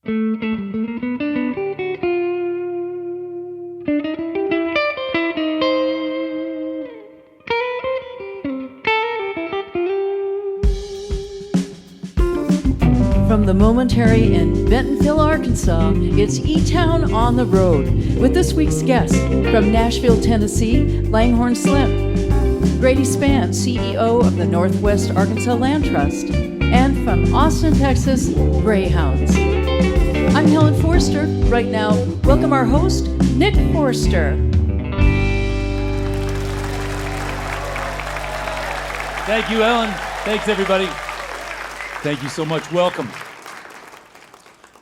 From the Momentary in Bentonville, Arkansas, it's eTown on the Road with this week's guest from Nashville, Tennessee, Langhorne Slim, Grady Spann, CEO of the Northwest Arkansas Land Trust, and from Austin, Texas, Greyhounds. I'm Helen Forster. Right now, welcome our host, Nick Forster. Thank you, Ellen. Thanks, everybody. Thank you so much. Welcome.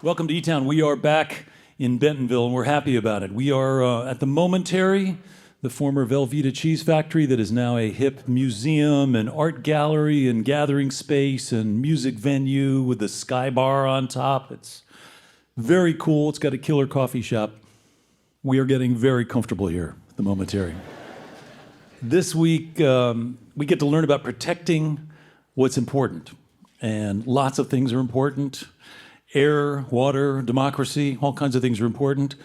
Welcome to eTown. We are back in Bentonville, and we're happy about it. We are at the Momentary, the former Velveeta cheese factory that is now a hip museum and art gallery and gathering space and music venue with the Sky Bar on top. It's very cool. It's got a killer coffee shop. We are getting very comfortable here at the Momentary. This week, we get to learn about protecting what's important. And lots of things are important. Air, water, democracy, all kinds of things are important.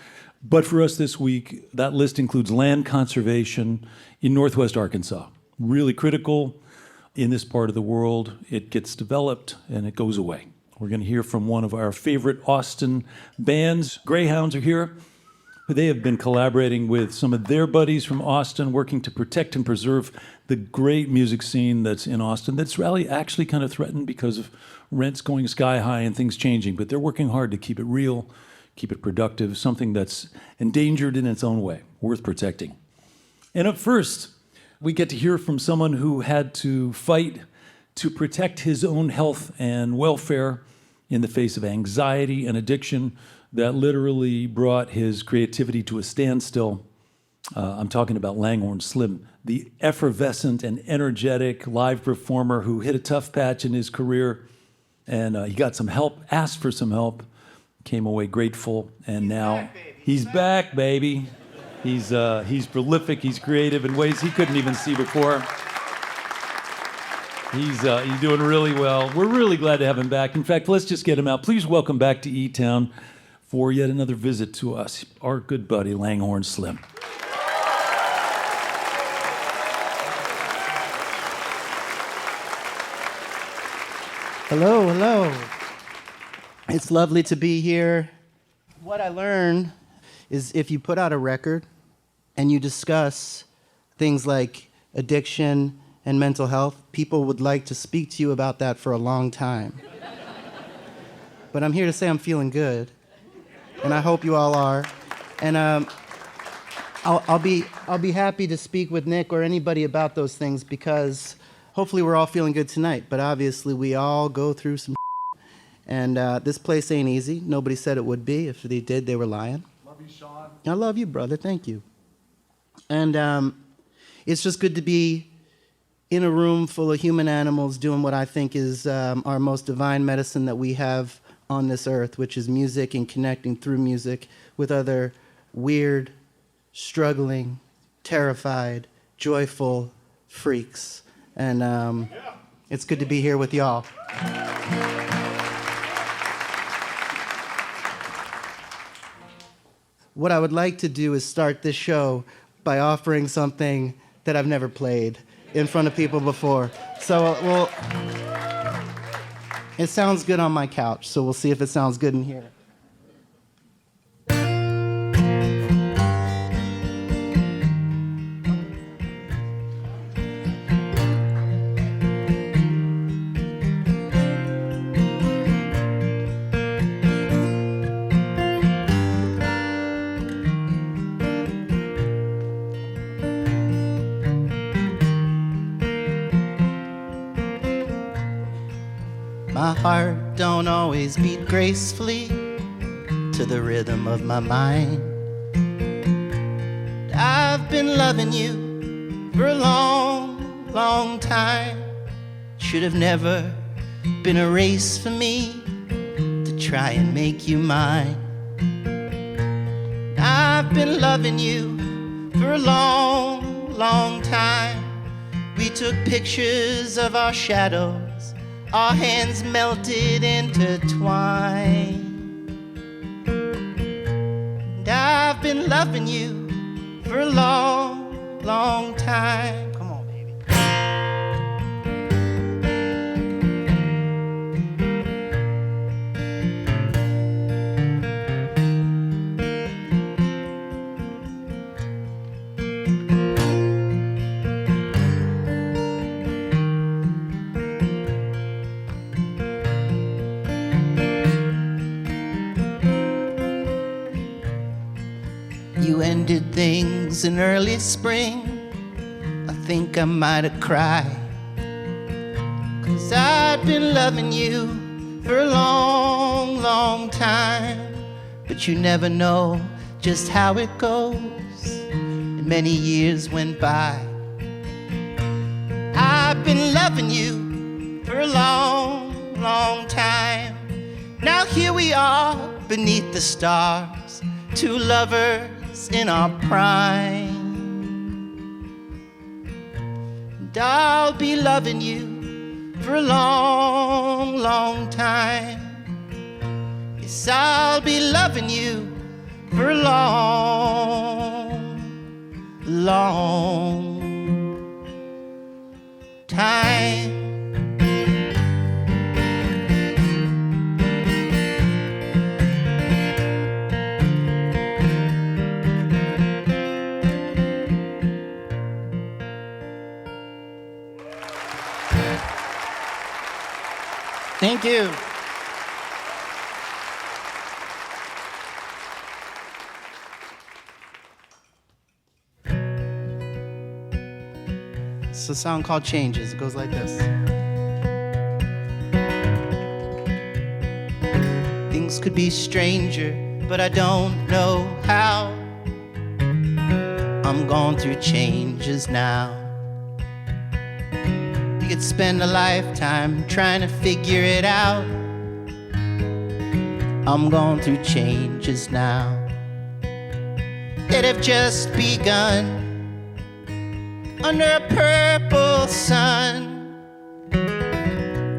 But for us this week, that list includes land conservation in Northwest Arkansas. Really critical in this part of the world. It gets developed and it goes away. We're going to hear from one of our favorite Austin bands. Greyhounds are here. They have been collaborating with some of their buddies from Austin, working to protect and preserve the great music scene that's in Austin that's really actually kind of threatened because of rents going sky high and things changing. But they're working hard to keep it real, keep it productive, something that's endangered in its own way, worth protecting. And up first, we get to hear from someone who had to fight to protect his own health and welfare in the face of anxiety and addiction that literally brought his creativity to a standstill. I'm talking about Langhorne Slim, the effervescent and energetic live performer who hit a tough patch in his career, and he got some help, asked for some help, came away grateful, and now he's back, baby. He's prolific, he's creative in ways he couldn't even see before. He's doing really well. We're really glad to have him back. In fact, let's just get him out. Please welcome back to eTown for yet another visit to us, our good buddy, Langhorne Slim. Hello, hello. It's lovely to be here. What I learned is if you put out a record and you discuss things like addiction and mental health, people would like to speak to you about that for a long time. But I'm here to say I'm feeling good. And I hope you all are. And I'll be happy to speak with Nick or anybody about those things because hopefully we're all feeling good tonight. But obviously we all go through some and this place ain't easy. Nobody said it would be. If they did, they were lying. Love you, Sean. I love you, brother. Thank you. And it's just good to be in a room full of human animals doing what I think is our most divine medicine that we have on this earth, which is music and connecting through music with other weird, struggling, terrified, joyful freaks. And it's good to be here with y'all. What I would like to do is start this show by offering something that I've never played in front of people before. So it sounds good on my couch, so we'll see if it sounds good in here. My heart don't always beat gracefully to the rhythm of my mind. I've been loving you for a long, long time. Should have never been a race for me to try and make you mine. I've been loving you for a long, long time. We took pictures of our shadows, our hands melted, intertwined. been loving you for a long, long time. Come on, baby. You ended things in early spring. I think I might have cried, 'cause I'd been loving you for a long, long time. But you never know just how it goes, and many years went by. I've been loving you for a long, long time. Now here we are beneath the stars, two lovers in our prime. And I'll be loving you for a long, long time. Yes, I'll be loving you for a long, long time. Thank you. It's a song called Changes. It goes like this. Things could be stranger, but I don't know how. I'm going through changes now. You could spend a lifetime trying to figure it out. I'm going through changes now that have just begun. Under a purple sun,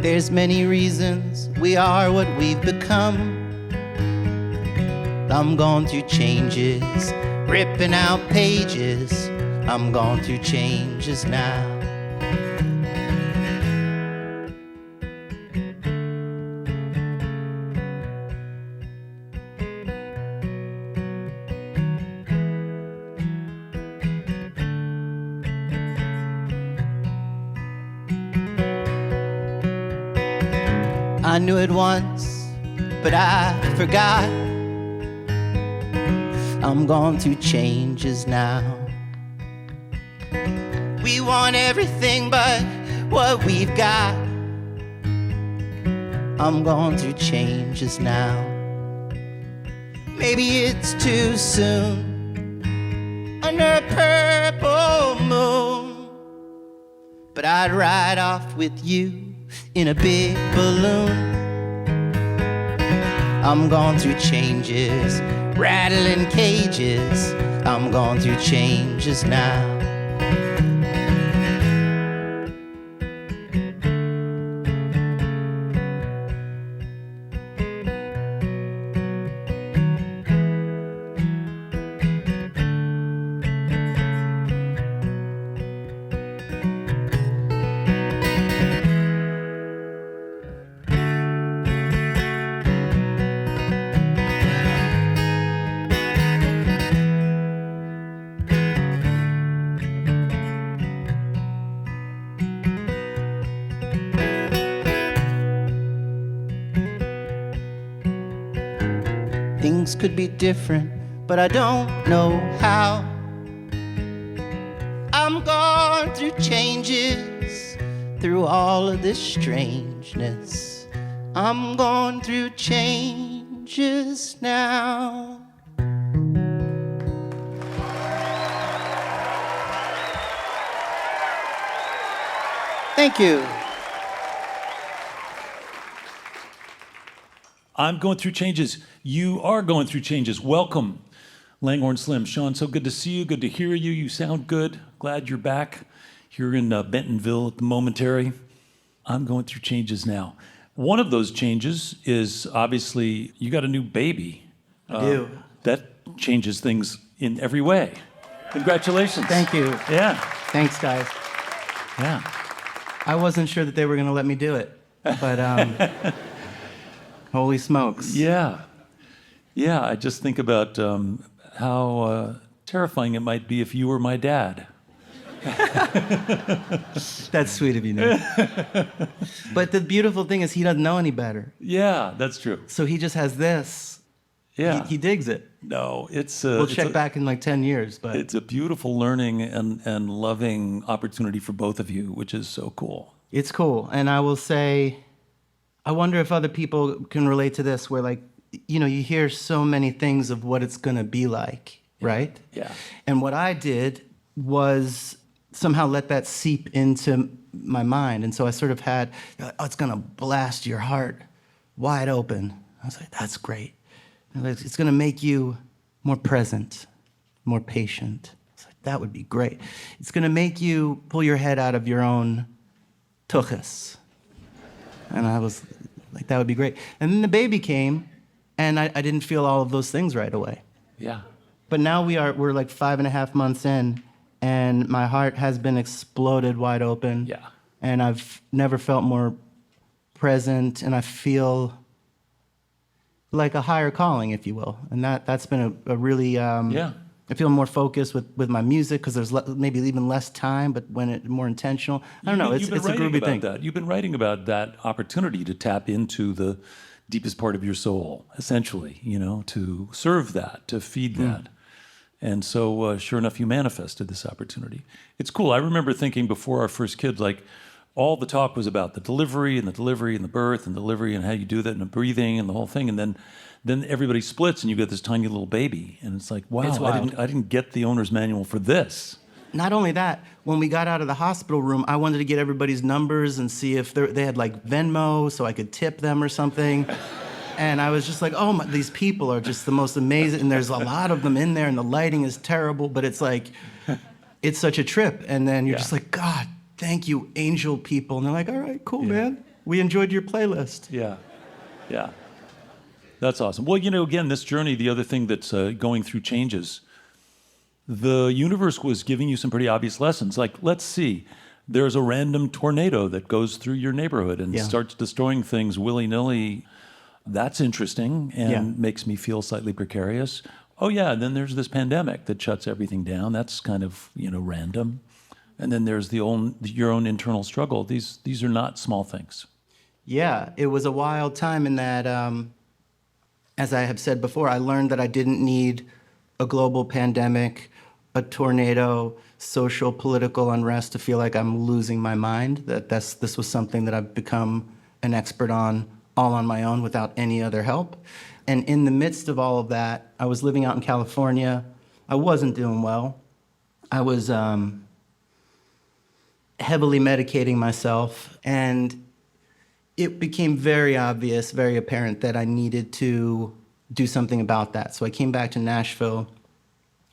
there's many reasons we are what we've become. I'm going through changes, ripping out pages. I'm going through changes now. I knew it once, but I forgot. I'm going through changes now. We want everything but what we've got. I'm going through changes now. Maybe it's too soon under a purple moon, but I'd ride off with you in a big balloon. I'm going through changes, rattling cages. I'm going through changes now. Things could be different, but I don't know how. I'm going through changes, through all of this strangeness. I'm going through changes now. Thank you. I'm going through changes. You are going through changes. Welcome, Langhorne Slim. Sean, so good to see you. Good to hear you. You sound good. Glad you're back here in Bentonville at the Momentary. I'm going through changes now. One of those changes is obviously you got a new baby. I do. That changes things in every way. Congratulations. Thank you. Yeah. Thanks, guys. Yeah. I wasn't sure that they were going to let me do it, but holy smokes. Yeah. Yeah, I just think about how terrifying it might be if you were my dad. That's sweet of you, Nick. But the beautiful thing is he doesn't know any better. Yeah, that's true. So he just has this. Yeah. He digs it. No, it's We'll check back in like 10 years, but It's a beautiful learning and loving opportunity for both of you, which is so cool. it's cool. And I will say, I wonder if other people can relate to this, where like, you hear so many things of what it's going to be like, right? Yeah. And what I did was somehow let that seep into my mind. And so I sort of had, it's going to blast your heart wide open. I was like, that's great. And it's going to make you more present, more patient. I was like, that would be great. It's going to make you pull your head out of your own tuchus. And I was like, that would be great. And then the baby came, and I didn't feel all of those things right away. Yeah. But now we're like 5.5 months in, and my heart has been exploded wide open. Yeah. And I've never felt more present, and I feel like a higher calling, if you will. And that's been a really, Yeah. I feel more focused with my music because there's maybe even less time, but when it's more intentional. I don't know, it's a groovy thing. You've been writing about that opportunity to tap into the deepest part of your soul, essentially, to serve that, to feed that. And so, sure enough, you manifested this opportunity. It's cool. I remember thinking before our first kid, like, all the talk was about the delivery and the delivery and the birth and delivery and how you do that and the breathing and the whole thing. And then everybody splits and you get this tiny little baby. And it's like, wow, It's wild. I didn't get the owner's manual for this. Not only that, when we got out of the hospital room, I wanted to get everybody's numbers and see if they had like Venmo so I could tip them or something. And I was just like, oh, these people are just the most amazing. And there's a lot of them in there and the lighting is terrible, but it's like, it's such a trip. And then you're just like, God, thank you, angel people. And they're like, all right, cool, man. We enjoyed your playlist. Yeah, yeah. That's awesome. Well, again, this journey, the other thing that's going through changes, the universe was giving you some pretty obvious lessons. Like, let's see, there's a random tornado that goes through your neighborhood and starts destroying things willy-nilly. That's interesting and makes me feel slightly precarious. Oh, yeah, and then there's this pandemic that shuts everything down. That's kind of, random. And then there's your own internal struggle. These are not small things. Yeah, it was a wild time in that, as I have said before, I learned that I didn't need a global pandemic, a tornado, social, political unrest to feel like I'm losing my mind. This was something that I've become an expert on, all on my own without any other help. And in the midst of all of that, I was living out in California. I wasn't doing well. I was heavily medicating myself, and it became very obvious, very apparent that I needed to do something about that. So I came back to Nashville.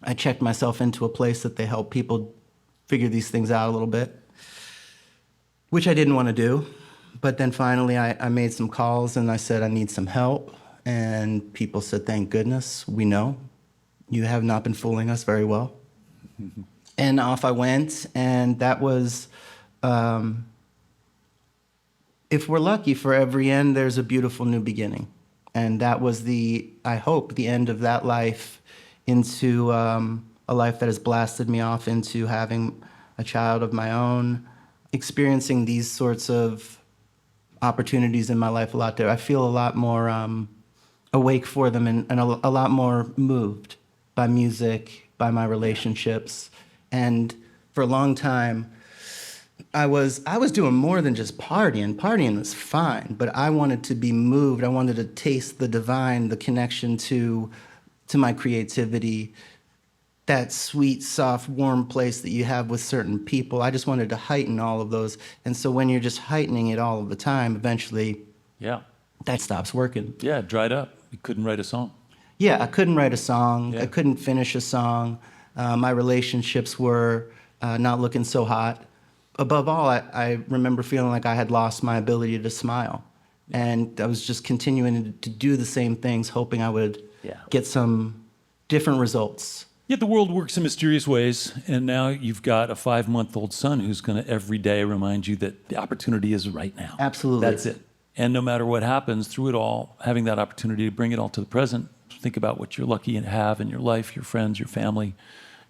I checked myself into a place that they help people figure these things out a little bit, which I didn't want to do. But then finally I made some calls and I said, I need some help. And people said, thank goodness, we know. You have not been fooling us very well. And off I went, and that was, if we're lucky, for every end, there's a beautiful new beginning. And that was I hope, the end of that life into a life that has blasted me off into having a child of my own, experiencing these sorts of opportunities in my life a lot there. I feel a lot more awake for them and a lot more moved by music, by my relationships. And for a long time, I was doing more than just partying. Partying was fine, but I wanted to be moved. I wanted to taste the divine, the connection to my creativity, that sweet, soft, warm place that you have with certain people. I just wanted to heighten all of those. And so when you're just heightening it all of the time, eventually that stops working. Yeah, it dried up. You couldn't write a song. Yeah, I couldn't write a song. Yeah. I couldn't finish a song. My relationships were not looking so hot. Above all, I remember feeling like I had lost my ability to smile. And I was just continuing to do the same things, hoping I would get some different results. Yet the world works in mysterious ways, and now you've got a 5-month-old son who's going to every day remind you that the opportunity is right now. Absolutely. That's it. And no matter what happens through it all, having that opportunity to bring it all to the present, think about what you're lucky to have in your life, your friends, your family,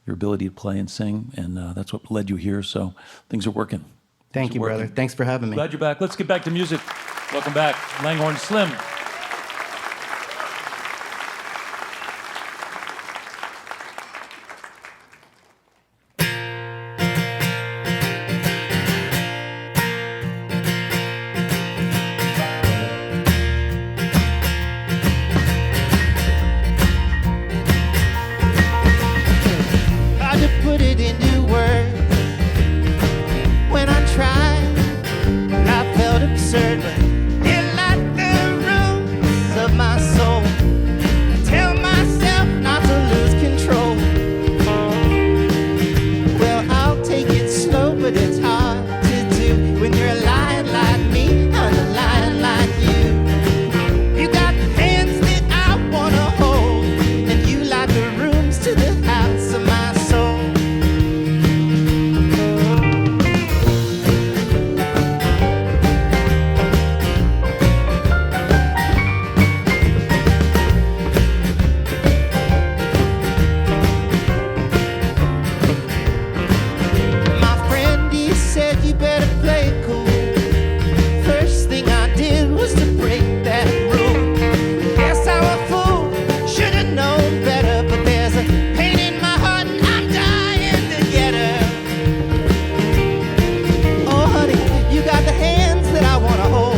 your ability to play and sing, and that's what led you here, so things are working. Thank you, brother. Thanks for having me. Glad you're back. Let's get back to music. Welcome back, Langhorne Slim. Hard to put it into words when I tried. I felt absurd, but it like the roots of my soul. I tell myself not to lose control. Well, I'll take it slow, but it's hard to do when you're lying like me, and a lying like you. You got hands that I wanna hold, and you light the rooms to the house of my soul. My friend, he said you better play it cool. First thing I did was to break that rule. Guess I'm a fool, should've known better. But there's a pain in my heart and I'm dying to get her. Oh honey, you got the hands that I wanna hold.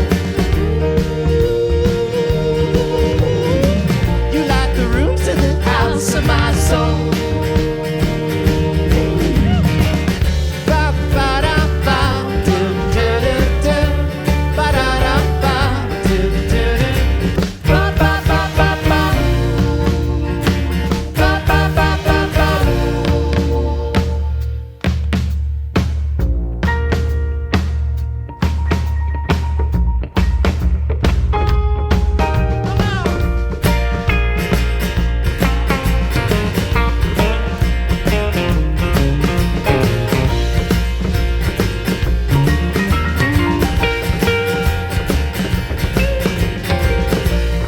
You light the rooms to the house of my soul. Ba ba da ba, do do do do. Ba da da ba, do do do. Ba ba ba ba ba. Ba ba ba ba ba.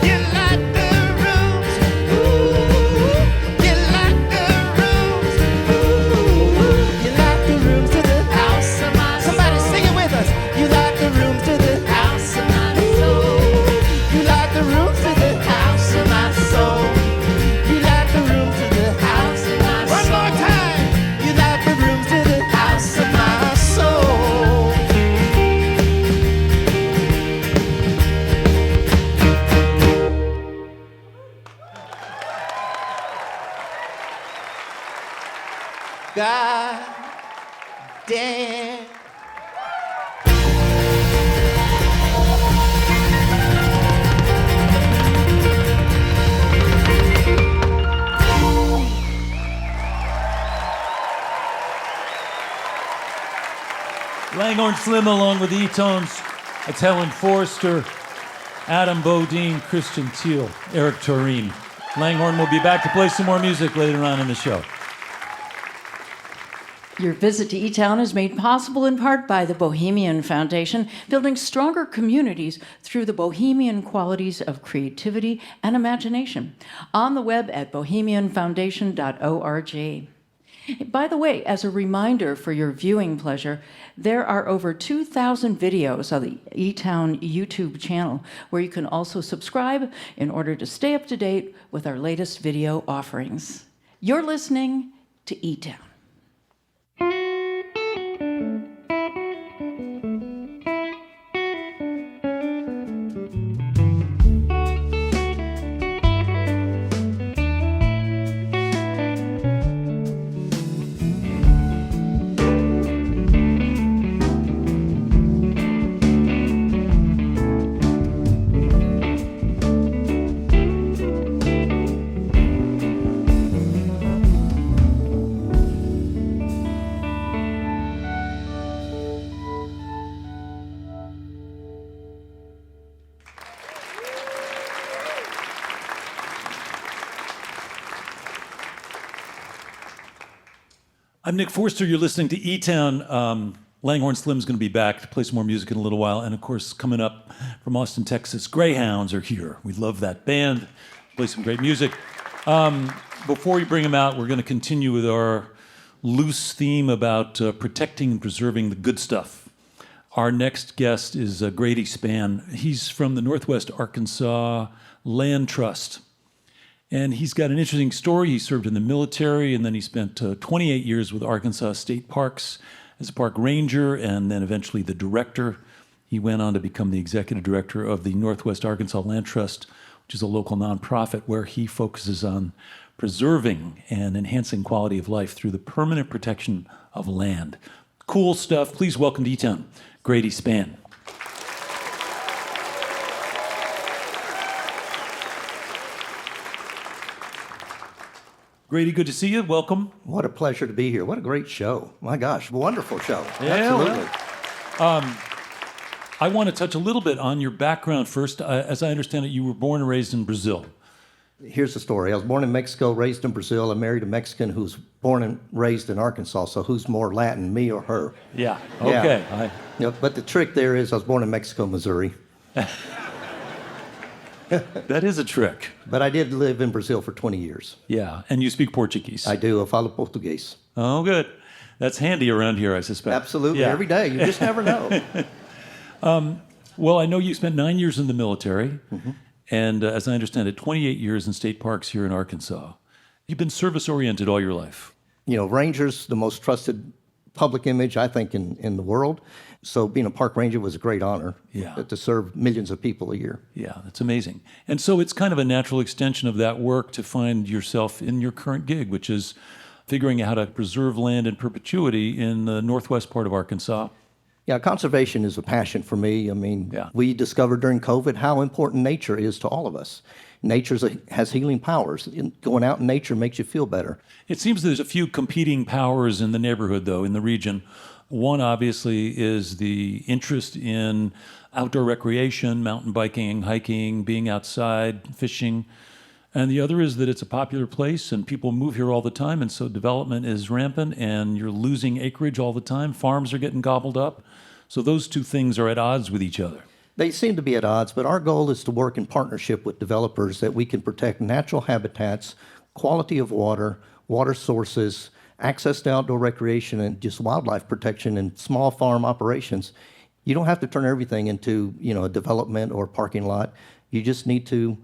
You light the rooms, ooh. You light the rooms, ooh. You light the rooms to the house of my soul. Somebody sing it with us. You light the rooms to the house of my soul. You light the rooms to the house of my soul. You light the rooms to the house of my soul. One more time. You light the rooms to the house of my soul. God damn. Langhorne Slim along with the eTones. That's Helen Forrester, Adam Bodine, Christian Teal, Eric Toreen. Langhorne will be back to play some more music later on in the show. Your visit to eTown is made possible in part by the Bohemian Foundation, building stronger communities through the bohemian qualities of creativity and imagination. On the web at bohemianfoundation.org. By the way, as a reminder for your viewing pleasure, there are over 2,000 videos on the eTown YouTube channel, where you can also subscribe in order to stay up to date with our latest video offerings. You're listening to eTown. I'm Nick Forster. You're listening to eTown. Langhorne Slim is going to be back to play some more music in a little while. And of course, coming up from Austin, Texas, Greyhounds are here. We love that band. Play some great music. Before we bring them out, we're going to continue with our loose theme about protecting and preserving the good stuff. Our next guest is Grady Spann. He's from the Northwest Arkansas Land Trust. And he's got an interesting story. He served in the military, and then he spent 28 years with Arkansas State Parks as a park ranger, and then eventually the director. He went on to become the executive director of the Northwest Arkansas Land Trust, which is a local nonprofit where he focuses on preserving and enhancing quality of life through the permanent protection of land. Cool stuff. Please welcome to eTown, Grady Spann. Grady, good to see you. Welcome. What a pleasure to be here. What a great show. My gosh, wonderful show. Yeah, Absolutely. I want to touch a little bit on your background first. As I understand it, you were born and raised in Brazil. Here's the story. I was born in Mexico, raised in Brazil. I married a Mexican who's born and raised in Arkansas, so who's more Latin, me or her? Yeah. Okay. Yeah. But the trick there is I was born in Mexico, Missouri. That is a trick. But I did live in Brazil for 20 years. Yeah. And you speak Portuguese. I do. I falo português. Oh, good. That's handy around here, I suspect. Absolutely. Yeah. Every day. You just never know. Well, I know you spent 9 years in the military, and as I understand it, 28 years in state parks here in Arkansas. You've been service-oriented all your life. You know, rangers, the most trusted public image, I think, in the world. So being a park ranger was a great honor to serve millions of people a year. Yeah, that's amazing. And so it's kind of a natural extension of that work to find yourself in your current gig, which is figuring out how to preserve land in perpetuity in the northwest part of Arkansas. Yeah, conservation is a passion for me. I mean, Yeah. we discovered during COVID how important nature is to all of us. Nature has healing powers. Going out in nature makes you feel better. It seems there's a few competing powers in the neighborhood, though, in the region. One, obviously, is the interest in outdoor recreation, mountain biking, hiking, being outside, fishing. And the other is that it's a popular place and people move here all the time, and so development is rampant and you're losing acreage all the time. Farms are getting gobbled up. So those two things are at odds with each other. They seem to be at odds, but our goal is to work in partnership with developers that we can protect natural habitats, quality of water, water sources, access to outdoor recreation, and just wildlife protection and small farm operations. You don't have to turn everything into, a development or parking lot. You just need to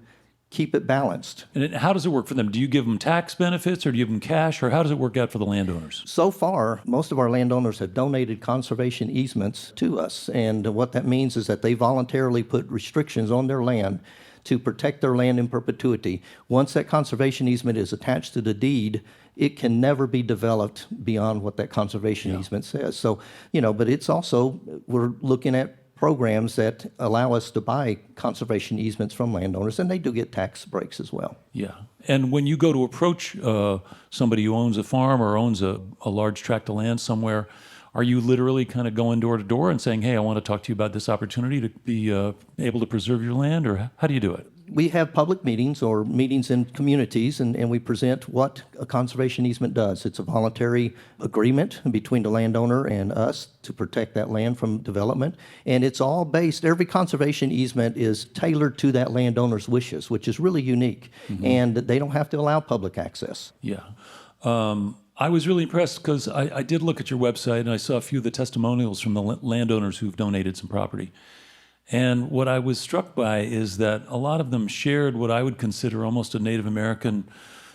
keep it balanced. And how does it work for them? Do you give them tax benefits or do you give them cash, or how does it work out for the landowners? So far, most of our landowners have donated conservation easements to us. And what that means is that they voluntarily put restrictions on their land to protect their land in perpetuity. Once that conservation easement is attached to the deed, it can never be developed beyond what that conservation easement says. So, but it's also, we're looking at programs that allow us to buy conservation easements from landowners, and they do get tax breaks as well. Yeah. And when you go to approach somebody who owns a farm or owns a large tract of land somewhere, are you literally kind of going door to door and saying, hey, I want to talk to you about this opportunity to be able to preserve your land, or how do you do it? We have public meetings or meetings in communities, and we present what a conservation easement does. It's a voluntary agreement between the landowner and us to protect that land from development. And it's all based, every conservation easement is tailored to that landowner's wishes, which is really unique. And they don't have to allow public access. Yeah. I was really impressed because I did look at your website and I saw a few of the testimonials from the landowners who've donated some property. And what I was struck by is that a lot of them shared what I would consider almost a Native American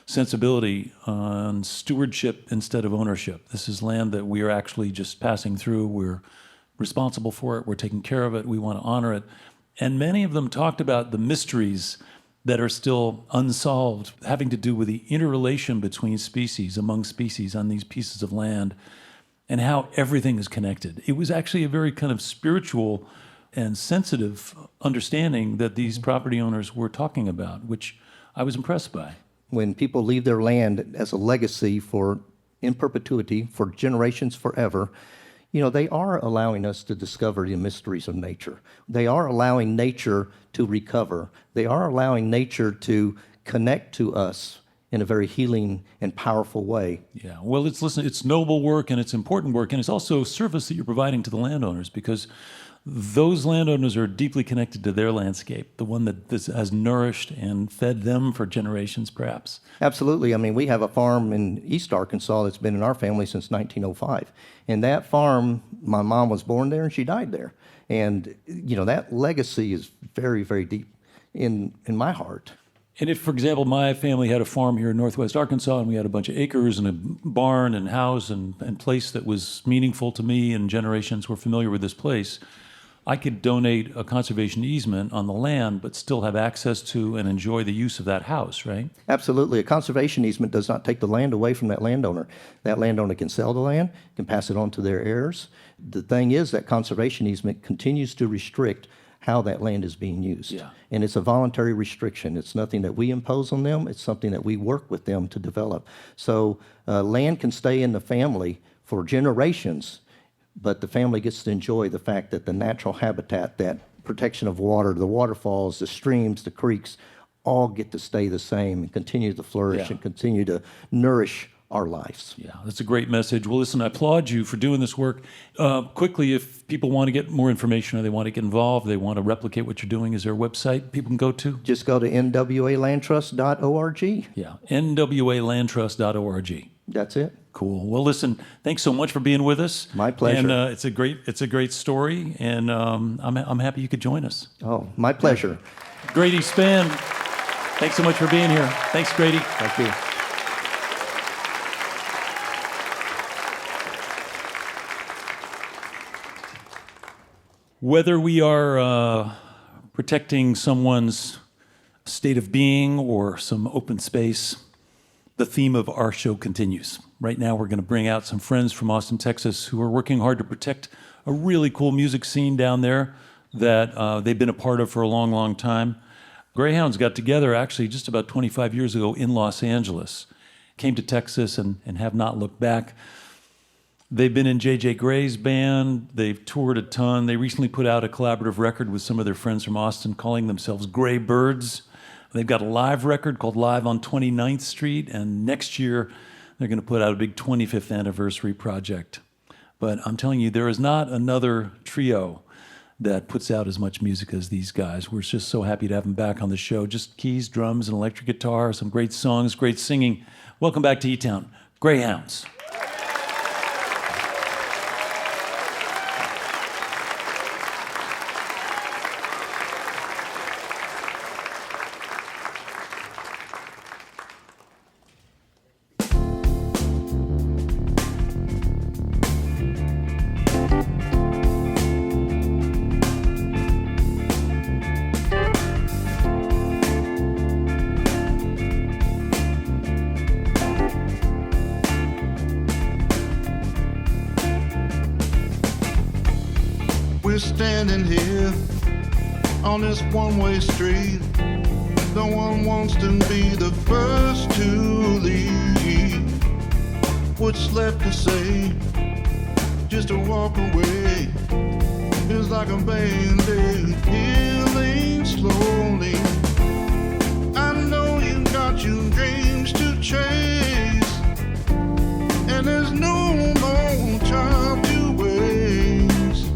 sensibility on stewardship instead of ownership. This is land that we are actually just passing through. We're responsible for it. We're taking care of it. We want to honor it. And many of them talked about the mysteries that are still unsolved, having to do with the interrelation between species, among species on these pieces of land, and how everything is connected. It was actually a very kind of spiritual and sensitive understanding that these property owners were talking about, which I was impressed by. When people leave their land as a legacy in perpetuity, for generations forever, they are allowing us to discover the mysteries of nature. They are allowing nature to recover. They are allowing nature to connect to us in a very healing and powerful way. Yeah, well, it's noble work and it's important work, and it's also service that you're providing to the landowners, because those landowners are deeply connected to their landscape, the one that this has nourished and fed them for generations, perhaps. Absolutely. I mean, we have a farm in East Arkansas that's been in our family since 1905. And that farm, my mom was born there and she died there. And, you know, that legacy is very, very deep in my heart. And if, for example, my family had a farm here in northwest Arkansas and we had a bunch of acres and a barn and house and place that was meaningful to me and generations were familiar with this place, I could donate a conservation easement on the land, but still have access to and enjoy the use of that house, right? Absolutely. A conservation easement does not take the land away from that landowner. That landowner can sell the land, can pass it on to their heirs. The thing is that conservation easement continues to restrict how that land is being used. Yeah. And it's a voluntary restriction. It's nothing that we impose on them. It's something that we work with them to develop. So land can stay in the family for generations, but the family gets to enjoy the fact that the natural habitat, that protection of water, the waterfalls, the streams, the creeks, all get to stay the same and continue to flourish and continue to nourish our lives. Yeah, that's a great message. Well, listen, I applaud you for doing this work. Quickly, if people want to get more information or they want to get involved, they want to replicate what you're doing, is there a website people can go to? Just go to nwalandtrust.org. Yeah, nwalandtrust.org. That's it. Cool. Well, listen, thanks so much for being with us. My pleasure. And it's a great story, and I'm happy you could join us. Oh, my pleasure. Grady Spann, thanks so much for being here. Thanks, Grady. Thank you. Whether we are protecting someone's state of being or some open space, the theme of our show continues. Right now, we're going to bring out some friends from Austin, Texas, who are working hard to protect a really cool music scene down there that they've been a part of for a long, long time. Greyhounds got together actually just about 25 years ago in Los Angeles, came to Texas and have not looked back. They've been in J.J. Gray's band. They've toured a ton. They recently put out a collaborative record with some of their friends from Austin calling themselves Gray Birds. They've got a live record called Live on 29th Street, and next year they're going to put out a big 25th anniversary project. But I'm telling you, there is not another trio that puts out as much music as these guys. We're just so happy to have them back on the show. Just keys, drums, and electric guitar, some great songs, great singing. Welcome back to eTown, Greyhounds. We're standing here on this one-way street. No one wants to be the first to leave. What's left to say? Just to walk away. Feels like a band-aid healing slowly. I know you've got your dreams to chase, and there's no more time to waste.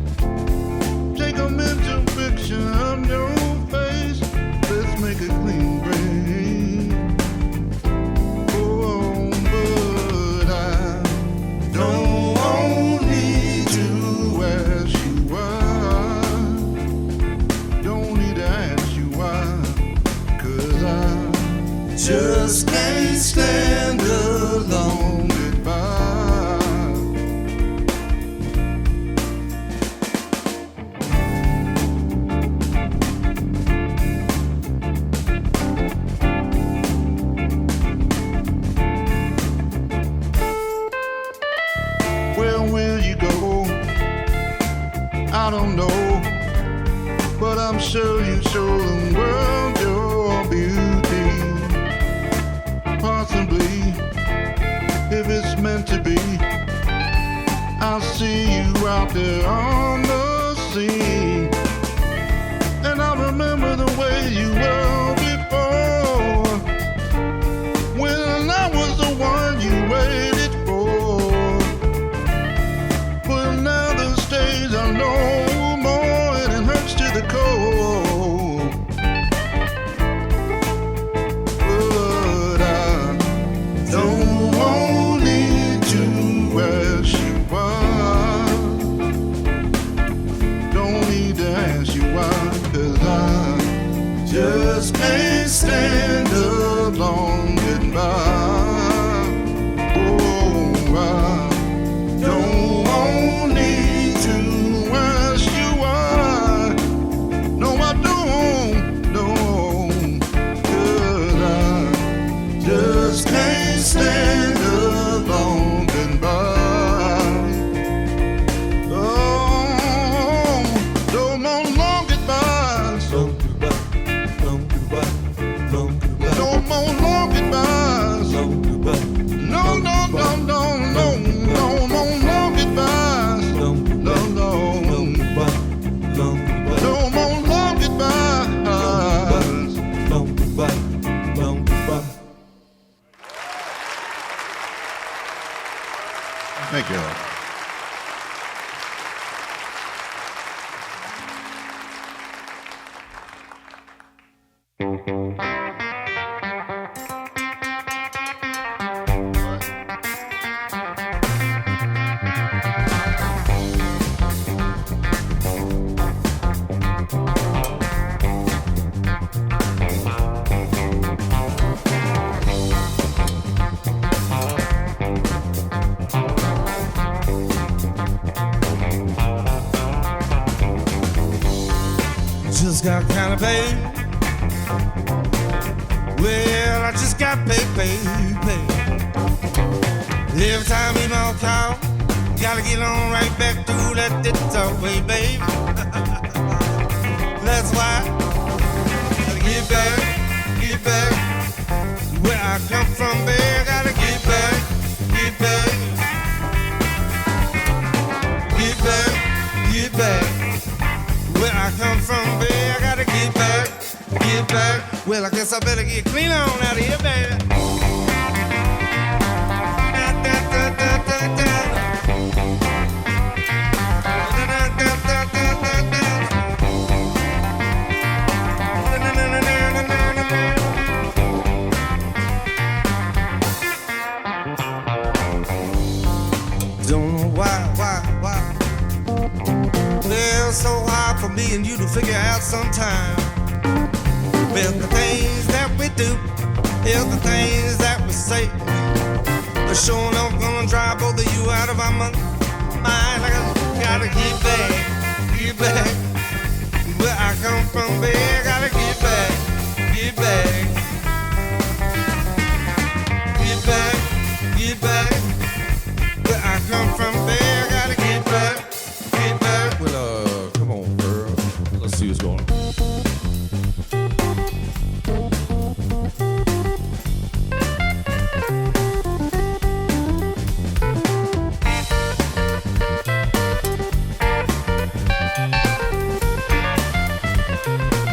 Take a mental picture of your face. Let's make a clean break. Oh, but I don't need to ask you why. Don't need to ask you why. 'Cause I just can't stand alone goodbye. Where will you go? I don't know, but I'm sure you show the world your beauty. Possibly, if it's meant to be, I'll see you out there on the scene. And I remember the way you were before, when Thank you. Just got kind of paid. Well, I just got paid. Every time he walk out, gotta get on right back through that ditto way, babe. That's why gotta get back where I come from, babe. Gotta get back where I come from, babe. I gotta get back. Well, I guess I better get clean on out of here, baby. Don't know why. Well, it's so hard for me and you to figure out sometime. Well, the things that we do, the things that we say, are sure enough gonna drive both of you out of our mind. I gotta get back where I come from, babe. Gotta get back where I come from, babe. Gotta get back. Well, come on, girl. Let's see what's going on.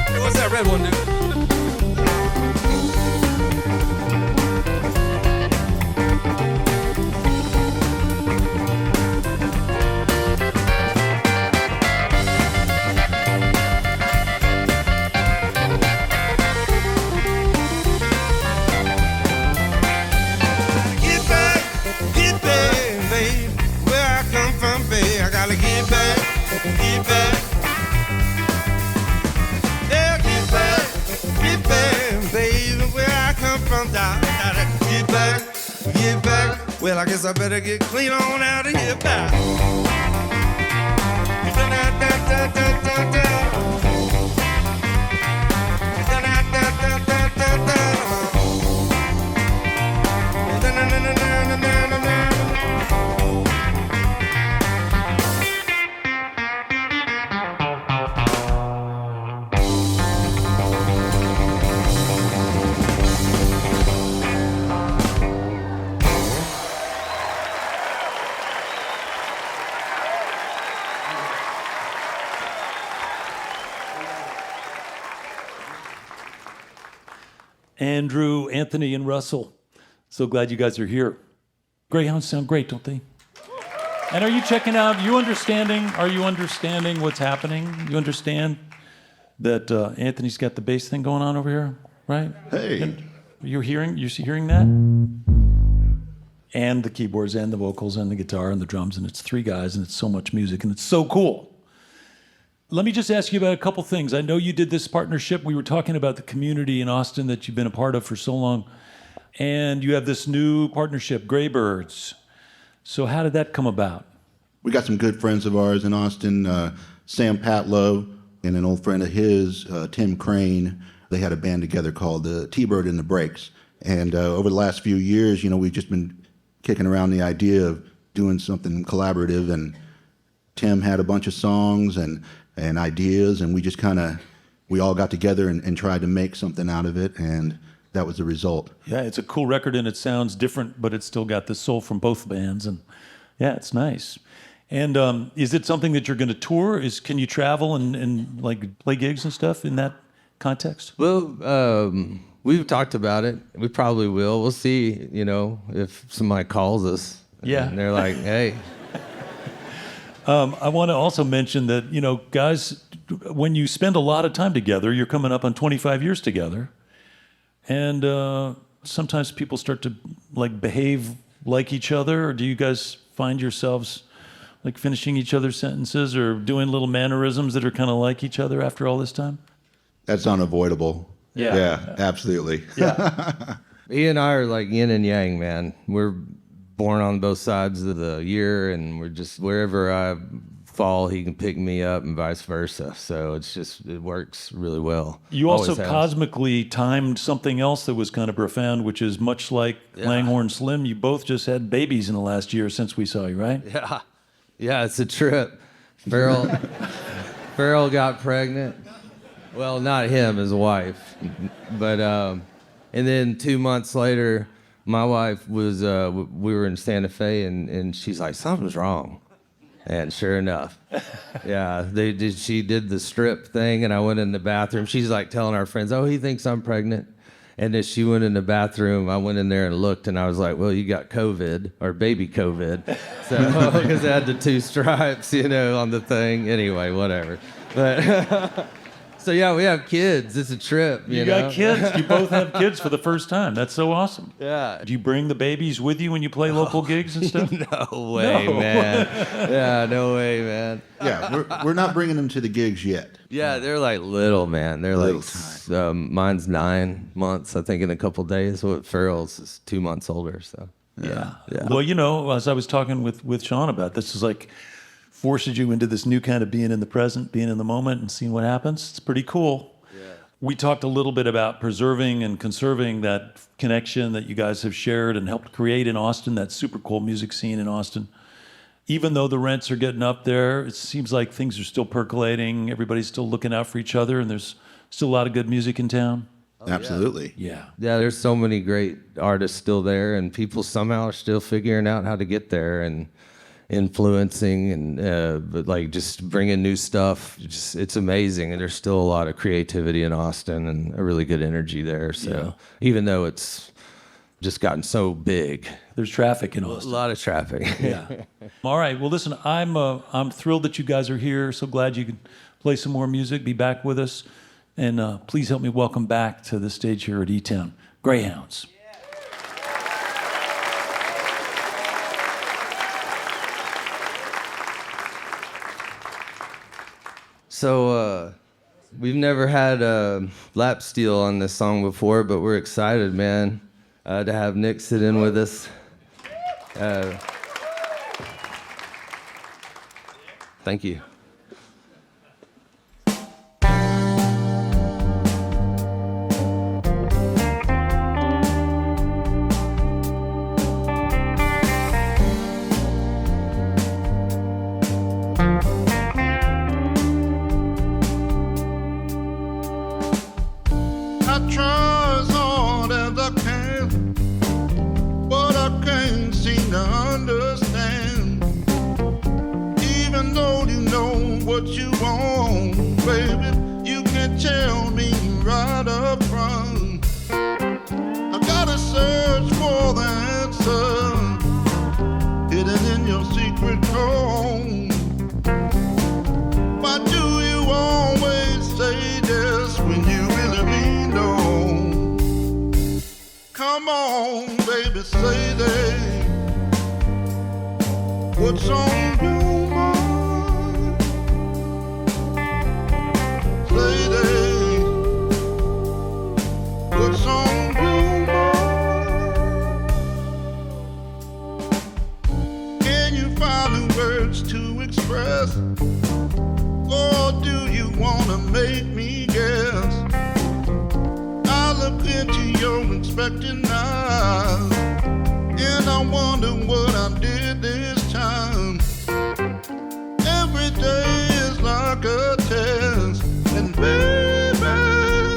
Hey, what's that red one, dude? Get back, babe, where I come from, babe. I gotta get back. Yeah, get back, babe, where I come from, down. Gotta get back. Well, I guess I better get clean on out of here, back. Andrew, Anthony, and Russell. So glad you guys are here. Greyhounds sound great, don't they? And are you checking out, are you understanding what's happening? You understand that Anthony's got the bass thing going on over here, right? Hey. You're hearing that? And the keyboards and the vocals and the guitar and the drums, and it's three guys, and it's so much music, and it's so cool. Let me just ask you about a couple things. I know you did this partnership. We were talking about the community in Austin that you've been a part of for so long. And you have this new partnership, Graybirds. So how did that come about? We got some good friends of ours in Austin, Sam Patlow and an old friend of his, Tim Crane. They had a band together called the T-Bird and the Breaks. And over the last few years, we've just been kicking around the idea of doing something collaborative. And Tim had a bunch of songs and ideas, and we all got together and tried to make something out of it, and that was the result. Yeah, it's a cool record, and it sounds different, but it's still got the soul from both bands, and yeah, it's nice. And is it something that you're going to tour? Can you travel and like play gigs and stuff in that context? Well, we've talked about it. We probably will. We'll see, if somebody calls us. Yeah. And they're like, hey. I want to also mention that, you know, guys, when you spend a lot of time together, you're coming up on 25 years together. And sometimes people start to, like, behave like each other. Or do you guys find yourselves, like, finishing each other's sentences or doing little mannerisms that are kind of like each other after all this time? That's unavoidable. Yeah. Yeah, absolutely. Yeah. He and I are like yin and yang, man. We're born on both sides of the year, and we're just, wherever I fall, he can pick me up and vice versa. So it works really well. You also Always has. cosmically timed something else that was kind of profound, which is much like Langhorne Slim. You both just had babies in the last year since we saw you, right? Yeah. Yeah, it's a trip. Farrell got pregnant. Well, not him, his wife. But, and then 2 months later, my wife was, we were in Santa Fe, and she's like, something's wrong. And sure enough, yeah, she did the strip thing, and I went in the bathroom. She's like telling our friends, oh, he thinks I'm pregnant. And as she went in the bathroom, I went in there and looked, and I was like, well, you got COVID, or baby COVID. So, because I had the 2 stripes, you know, on the thing. Anyway, whatever. But so, yeah, we have kids. It's a trip, you know? got kids. You both have kids for the first time. That's so awesome. Yeah. Do you bring the babies with you when you play local gigs and stuff? No way, man. Yeah, no way, man. Yeah, we're not bringing them to the gigs yet. Yeah, they're like little, man. They're like, mine's 9 months, I think, in a couple days. What Farrell's is 2 months older, so. Yeah. Yeah. Well, you know, as I was talking with Sean about this, is like forces you into this new kind of being in the present, being in the moment, and seeing what happens. It's pretty cool. Yeah. We talked a little bit about preserving and conserving that connection that you guys have shared and helped create in Austin, that super cool music scene in Austin. Even though the rents are getting up there, it seems like things are still percolating. Everybody's still looking out for each other, and there's still a lot of good music in town. Absolutely. Yeah. Yeah, there's so many great artists still there, and people somehow are still figuring out how to get there and influencing and but like just bringing new stuff. It's amazing, and there's still a lot of creativity in Austin and a really good energy there. So even though it's just gotten so big, there's traffic in Austin. A lot of traffic. Yeah. All right. Well, listen, I'm thrilled that you guys are here. So glad you could play some more music, be back with us. And please help me welcome back to the stage here at eTown, Greyhounds. So we've never had a lap steel on this song before, but we're excited, man, to have Nick sit in with us. Thank you. I try as hard as I can, but I can't seem to understand. Even though you know what you want, baby, you can tell me right up front. I gotta search for the answer hidden in your secret home. Why do you always say this when you really mean no? Come on, baby, say that. What's on your mind? Say that. What's on your mind? Can you find the words to express? Or do you wanna make me guess? I look into your expecting eyes, and I wonder what I did this time. Every day is like a test, and baby,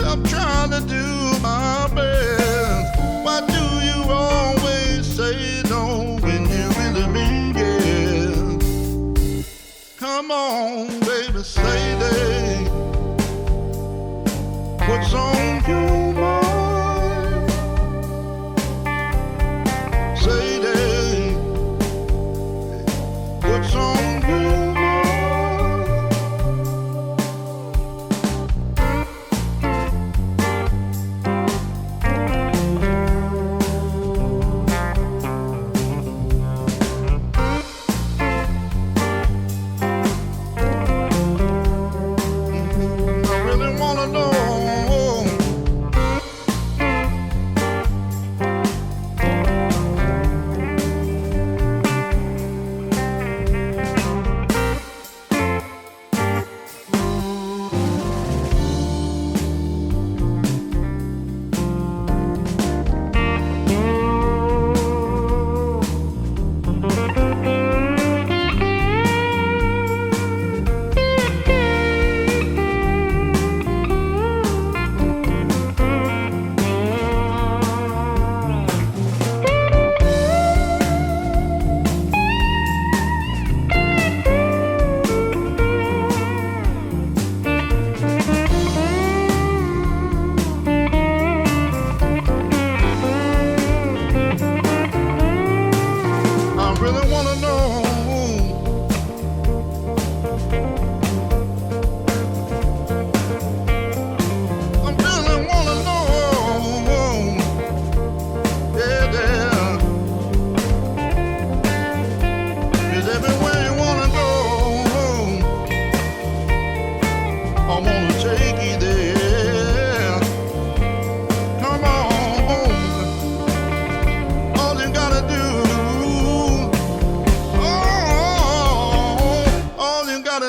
I'm trying to do my best. Why do you always say no when you really mean yes? Come on, baby, say that. What's on your mind? Say that.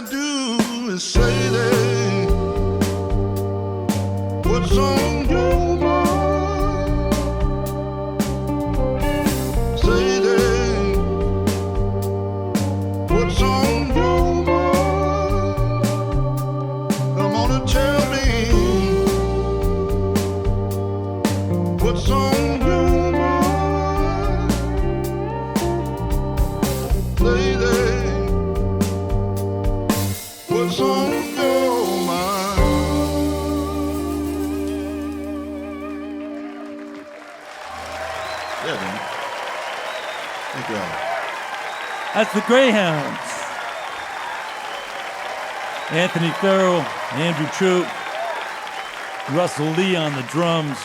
gotta do is say that what's on your mind. Say that what's on your mind. Come on and tell me what's on your mind. Say that what's on your mind. Yeah, man. Thank you all. That's the Greyhounds. Anthony Farrell, Andrew Troop, Russell Lee on the drums.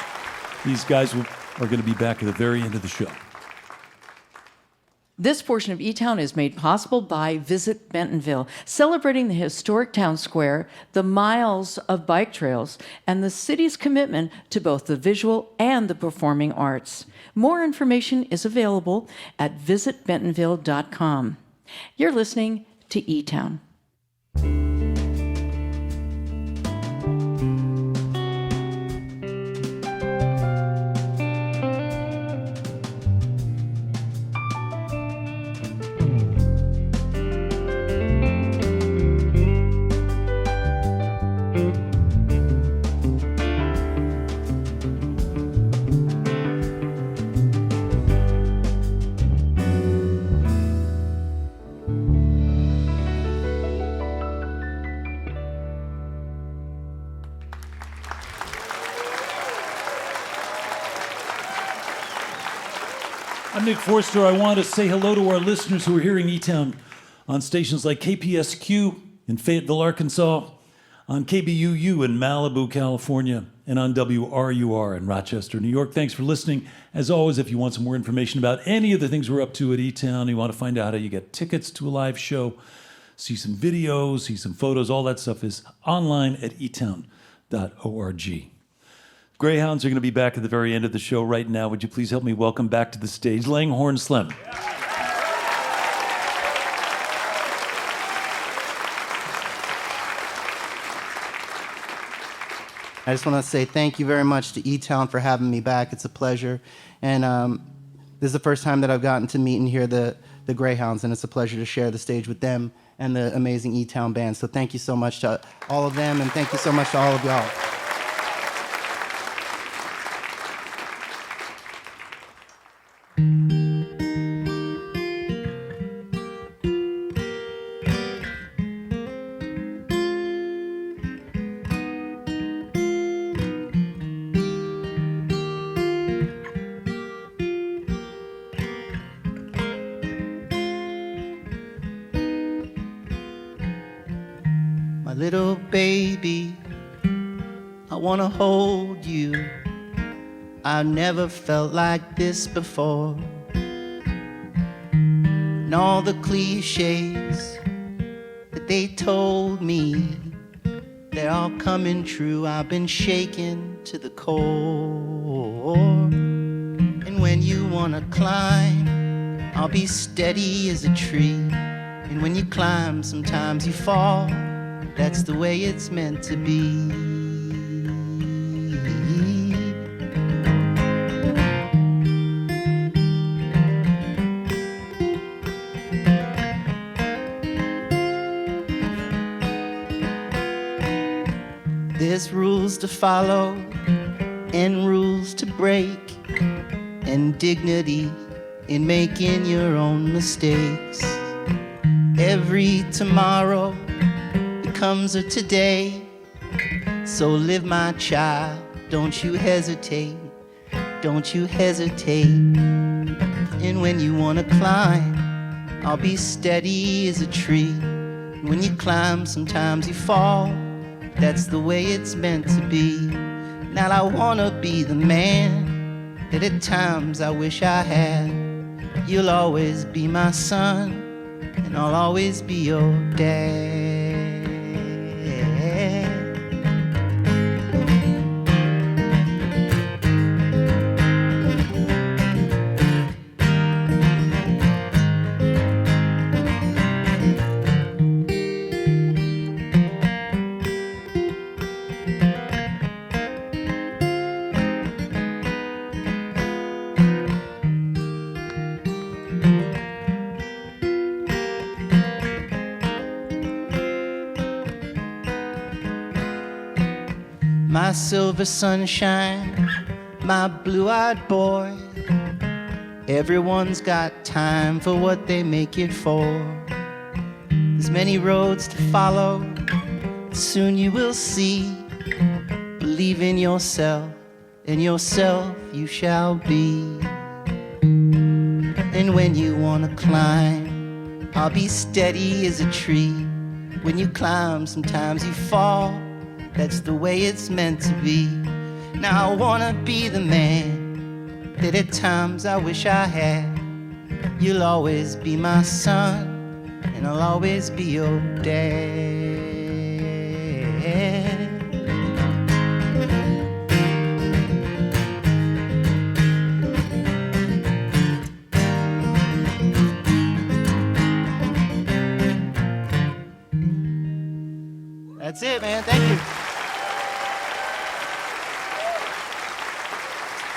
These guys are going to be back at the very end of the show. This portion of eTown is made possible by Visit Bentonville, celebrating the historic town square, the miles of bike trails, and the city's commitment to both the visual and the performing arts. More information is available at visitbentonville.com. You're listening to eTown. I'm Nick Forster. I want to say hello to our listeners who are hearing eTown on stations like KPSQ in Fayetteville, Arkansas, on KBUU in Malibu, California, and on WRUR in Rochester, New York. Thanks for listening. As always, if you want some more information about any of the things we're up to at eTown, you want to find out how you get tickets to a live show, see some videos, see some photos, all that stuff is online at etown.org. Greyhounds are going to be back at the very end of the show right now. Would you please help me welcome back to the stage Langhorne Slim. I just want to say thank you very much to eTown for having me back. It's a pleasure. And this is the first time that I've gotten to meet and hear the Greyhounds, and it's a pleasure to share the stage with them and the amazing eTown band. So thank you so much to all of them, and thank you so much to all of y'all. My little baby, I wanna hold you. I've never felt like this before. And all the cliches that they told me, they're all coming true. I've been shaken to the core. And when you wanna climb, I'll be steady as a tree. And when you climb, sometimes you fall. That's the way it's meant to be. There's rules to follow and rules to break, and dignity in making your own mistakes. Every tomorrow becomes a today. So live, my child, don't you hesitate, don't you hesitate. And when you wanna climb, I'll be steady as a tree. And when you climb, sometimes you fall. That's the way it's meant to be. Now I wanna be the man that at times I wish I had. You'll always be my son, and I'll always be your dad. my silver sunshine, my blue-eyed boy. Everyone's got time for what they make it for. There's many roads to follow, soon you will see. Believe in yourself, and yourself you shall be. And when you wanna climb, I'll be steady as a tree. When you climb, sometimes you fall. That's the way it's meant to be. Now I wanna be the man that at times I wish I had. You'll always be my son, and I'll always be your dad. That's it, man. Thank you.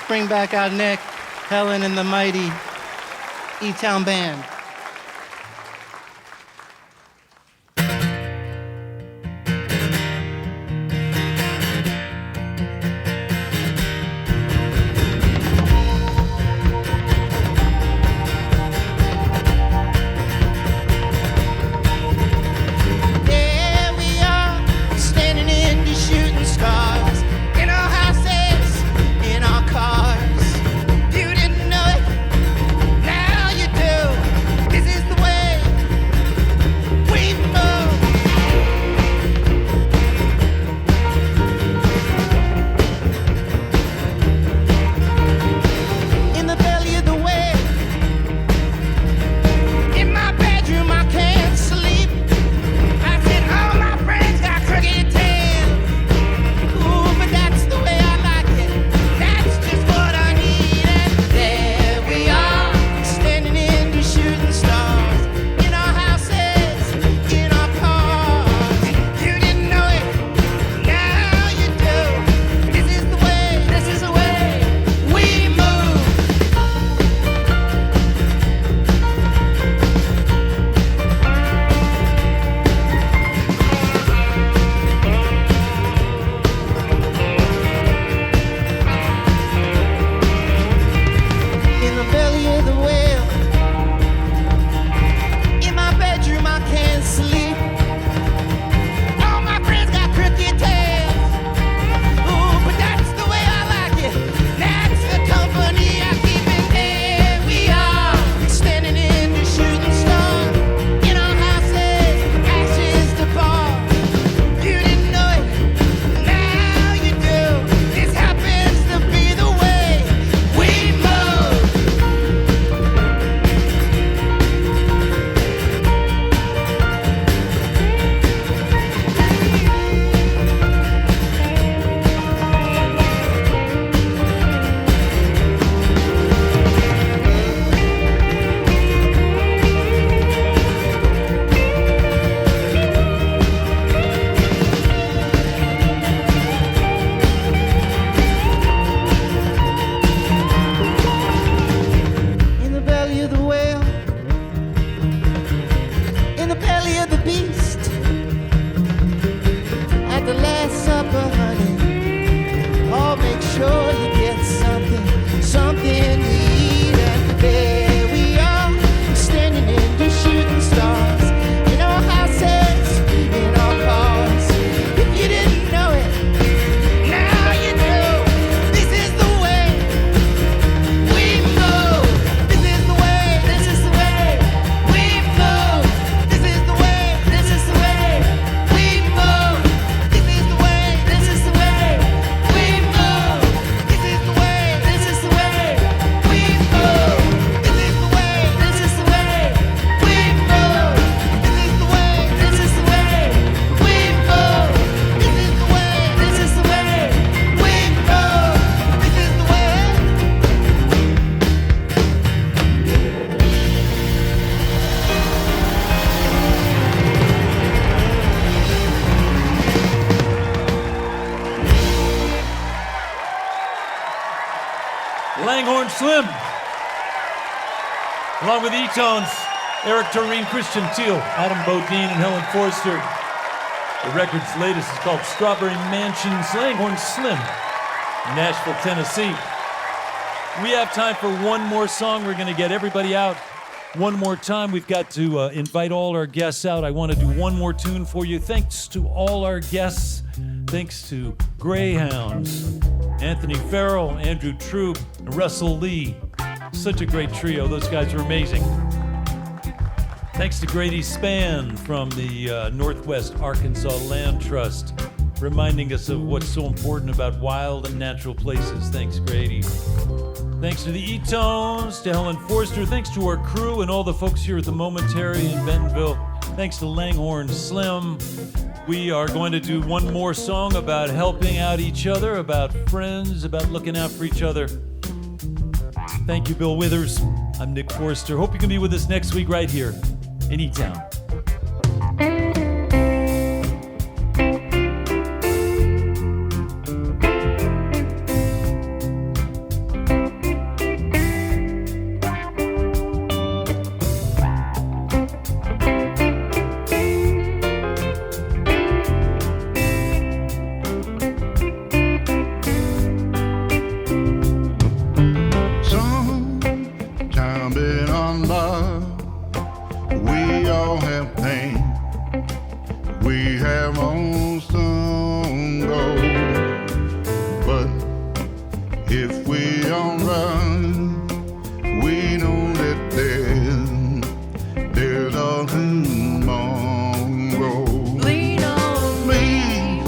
Bring back our Nick, Helen, and the mighty eTown Band. Langhorne Slim, along with eTown's Eric Toreen, Christian Teal, Adam Bodine, and Helen Forster. The record's latest is called Strawberry Mansion's Langhorne Slim, Nashville, Tennessee. We have time for one more song. We're going to get everybody out one more time. We've got to invite all our guests out. I want to do one more tune for you. Thanks to all our guests. Thanks to Greyhounds, Anthony Farrell, Andrew Troop, and Russell Lee. Such a great trio. Those guys are amazing. Thanks to Grady Spann from the Northwest Arkansas Land Trust, reminding us of what's so important about wild and natural places. Thanks, Grady. Thanks to the eTones, to Helen Forster. Thanks to our crew and all the folks here at the Momentary in Bentonville. Thanks to Langhorne Slim. We are going to do one more song about helping out each other, about friends, about looking out for each other. Thank you, Bill Withers. I'm Nick Forster. Hope you can be with us next week right here in eTown. Sometime beyond love, we all have pain. We have on some gold. But if we don't run, we know that there's a tomorrow. Lean on me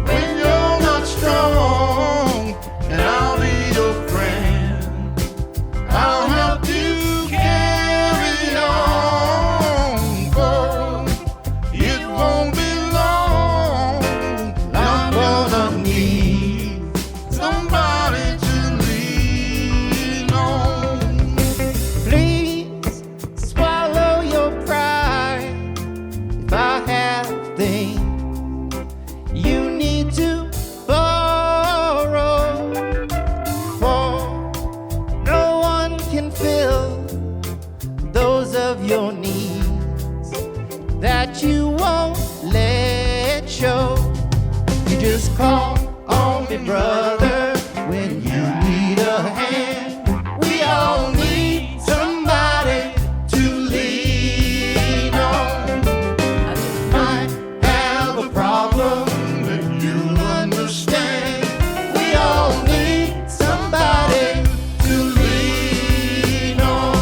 when you're not strong, and I'll be your friend. I'll help you carry on, girl. It won't be long. I'm gonna need somebody to lean on. Please swallow your pride. If I have things you need to borrow, for no one can fill those of your needs that you won't let show. You just call on me, brother, when you need a hand. We all need somebody to lean on. I just might have a problem that you'll understand. We all need somebody to lean on.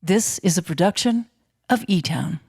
This is a production of eTown.